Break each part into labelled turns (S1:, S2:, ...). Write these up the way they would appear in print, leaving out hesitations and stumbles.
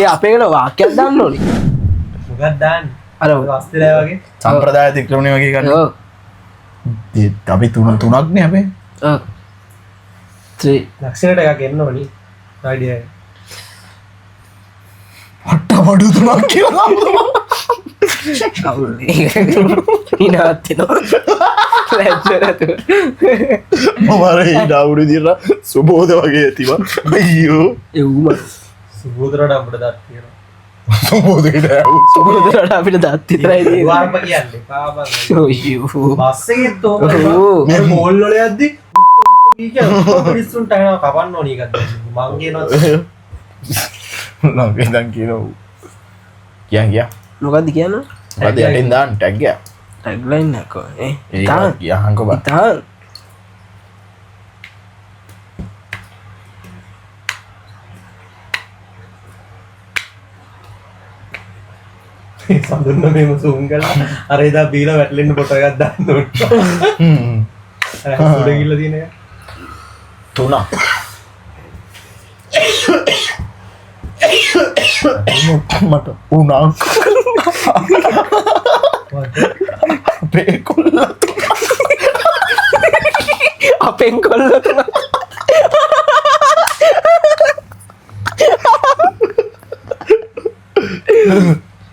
S1: ඒ අපේකට වාක්‍යයක් දාන්න ඕනේ.
S2: මොකක්ද දාන්නේ?
S1: අර
S2: වස්තුලේ වගේ
S3: සම්ප්‍රදාය අතික්‍රමණය වගේ කරන්න.
S1: ඔව්.
S3: අපි තුනක් නේ අපේ.
S1: ඔව්. 3
S2: ලක්ෂණයට එකක් එන්න ඕනි. අයිඩියා එක.
S3: අට්ටමඩු තුනක් කියලා.
S1: අවුල් ඉනවත් වෙනවා. ලැජ්ජ
S3: මම ඒ ඩවුඩු දිලා සුබෝධ වගේ ඇතිවා. අයියෝ.
S1: එව්ම
S2: සුබෝදරට අපිට දත් තියෙනවා.
S3: සුබෝධයට
S1: සුබුදුරට අපිට දත් විතරයි තියෙන්නේ.
S2: වාර්ම කියන්නේ පාපන්.
S1: ඔයෝ.
S2: බස් එකෙත් ඕක
S1: ඔව්.
S2: මේ මෝල් වල යද්දි මිනිස්සුන්ට අයනවා කපන්න ඕනි එකක් මං කියනවා
S3: ලංකේ ඉඳන් කියනවා. ගියා.
S1: මොකද්ද කියන්නේ?
S3: මොකද යටින් දාන්න ටැග් එක.
S1: ටැග්ලයින් එක
S3: ඒක ගියාහන්කෝ බා.
S1: ඉතාල
S2: සඳුන්න මේම සූම් කරලා අර එදා බීලා වැටලෙන්න ෆොටෝ එකක් දාන්න ඕනේ. අර උඩ ගිහලා තියෙන එක.
S3: 3. මට උනා අපේ කොල්ල
S1: අපෙන් කොල්ල තුන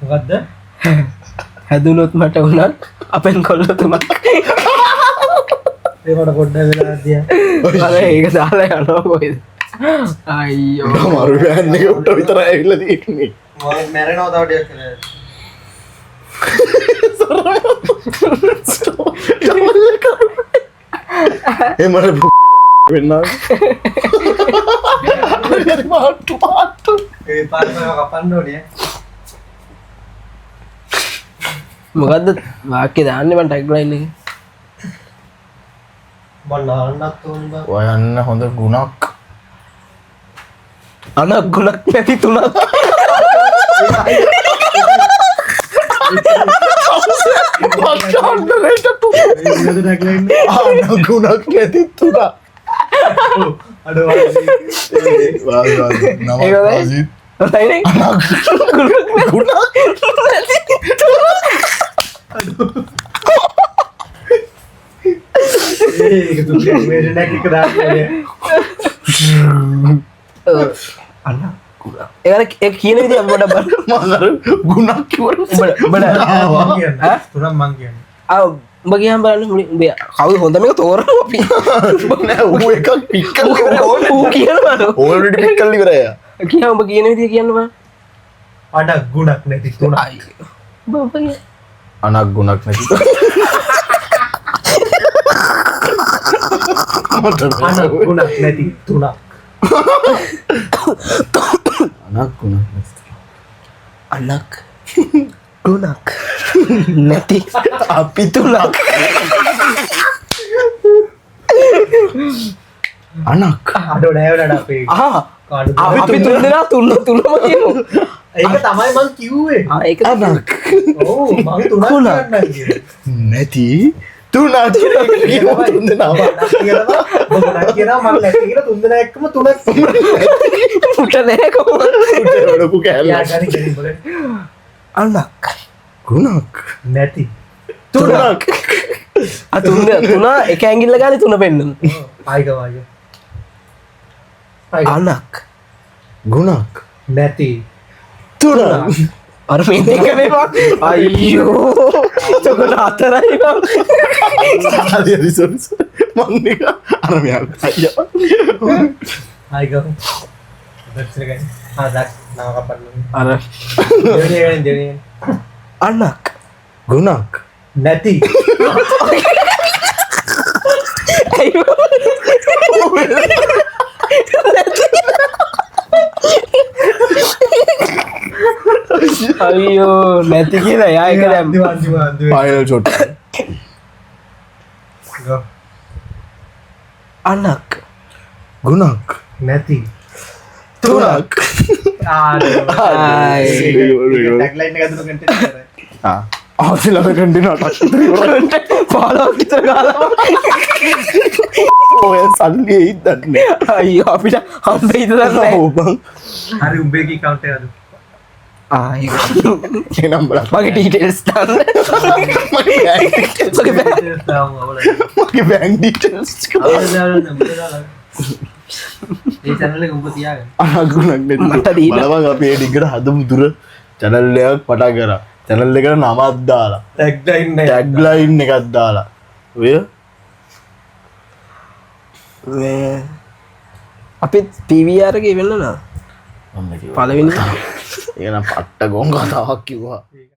S2: මොකද්ද?
S1: හැදුනොත් මට උනත් අපෙන් කොල්ල තුනක්
S2: ඒකට පොඩ්ඩක් වෙලා තියා.
S1: අර ඒක දාලා යනවා කොහෙද අයියෝ
S3: මරු බෑන් එක උට විතර ඇවිල්ලා තියෙන්නේ.
S2: මම මැරෙනවා තව ටිකක් කියලා.
S3: ඒ මට වෙන්නා. හරි මාට්ටු.
S2: ඒ පාරම කපන්න ඕනේ.
S1: මොකද්ද වාක්‍ය දාන්නේ මම ටැග්ලයින් එකේ
S2: මම නාන්නත් ඕන බා.
S3: ඔයන්න හොඳ ගුණක්.
S1: අනක් ගුණක් නැති තුනක්
S3: ගුණක් නැති තුනක්.
S2: අඩ වාසි.
S1: හොඳයිනේ ගුණක් නැති
S2: ඒක තුනේ මේ නැක් එක දාන්න ඕනේ.
S1: අන්න ඒක ඒ කියන විදිහ අපිට බලන්න
S3: මම ගුණක් කිව්වට
S2: මං කියන්නේ. තුනක් මං කියන්නේ.
S1: ආ උඹ කියන් බලන්න උඹ කවුද හොඳ මේක තෝරනවා අපි
S3: නෑ ඌ එකක් පික් කරලා ඉවරයි.
S1: ඌ කියනවා
S3: ඕල්රෙඩි පික් කරලා ඉවරයි.
S1: කියන්න උඹ කියන විදිහ කියන්න බෑ
S2: අඩ ගුණක් නැති තුනක්.
S1: උඹ කිය
S3: අනක් ගුණක් නැති.
S2: අඩ ගුණක් නැති තුනක්.
S3: අනක් ගුණක් නැති.
S1: අනක් ගුණක් නැති
S3: අපි තුනක්. අනක්
S2: අඩ නෑවලට අපේ.
S1: අපි තුන් දෙනා තුනම කියමු
S2: ඒක තමයි මං කිව්වේ.
S1: ඒක
S3: අනක්
S2: ඔව් මං තුනක් කියන්නම් කිව්වේ.
S3: නැති තුනක් කියලා තුන් දෙනා.
S2: ගුණක් කියනවා මං නැති කියලා තුන් දෙනා එක්කම තුනක්.
S1: පුට නෑ කොහොමද
S3: වඩපු කෑල්ල.
S2: යා ගනි ගනි බලන්න.
S1: අනක්
S3: ගුණක්
S2: නැති
S3: තුනක්.
S1: තුන එක ඇඟිල්ල ගානේ තුන පෙන්නන
S2: ආයික වාගේ.
S1: අනක්
S3: ගුණක්
S2: නැති
S3: තුනක්.
S1: අර මේ දෙක මේවා අයියෝ චොකල හතරයි බං
S3: හරි හරි සොරි මං නික අර මෙයා අයියා
S2: ආයික. දැක්සල ගනි. දැක් නාව කපන්න.
S1: අර
S2: දෙවියන්
S1: අනක්
S3: ගුණක්
S2: නැති
S1: අයියෝ නැති කියලා යා එක දැම්
S3: ෆයිනල් ෂොට්.
S1: අනක්
S3: ගුණක්
S2: නැති
S3: තුනක්.
S2: ටැග්ලයින් එක අදලා කන්ටෙන්ට් කරා.
S3: ආසිලම කන්ටිනට
S1: පාලක් විතර ගාලා
S3: ඔය සල්ලි එයිද දන්නේ.
S1: අයියෝ අපිට හම්බෙයිද දන්නේ නැහැ.
S3: ඔව් බං.
S2: හරි උඹේ කවුන්ට් එක අද.
S3: එනම් බල
S1: මගේ ඩීටේල්ස් දාන්න
S3: මගේ බැංක් ඩීටේල්ස් අනගුණක්
S1: මට දීලා.
S3: බලවන් අපි ඒ ටිකට හදමු දුර channel එකක් පටන් කරා channel එකට නමක් දාලා tagline එකක් දාලා ඔය
S1: අපි PVR එක ඉවෙන්න නා
S3: මම කිව්වා
S1: පළවෙනි
S3: ඒක නම් පට්ට ගොන් කතාවක් කිව්වා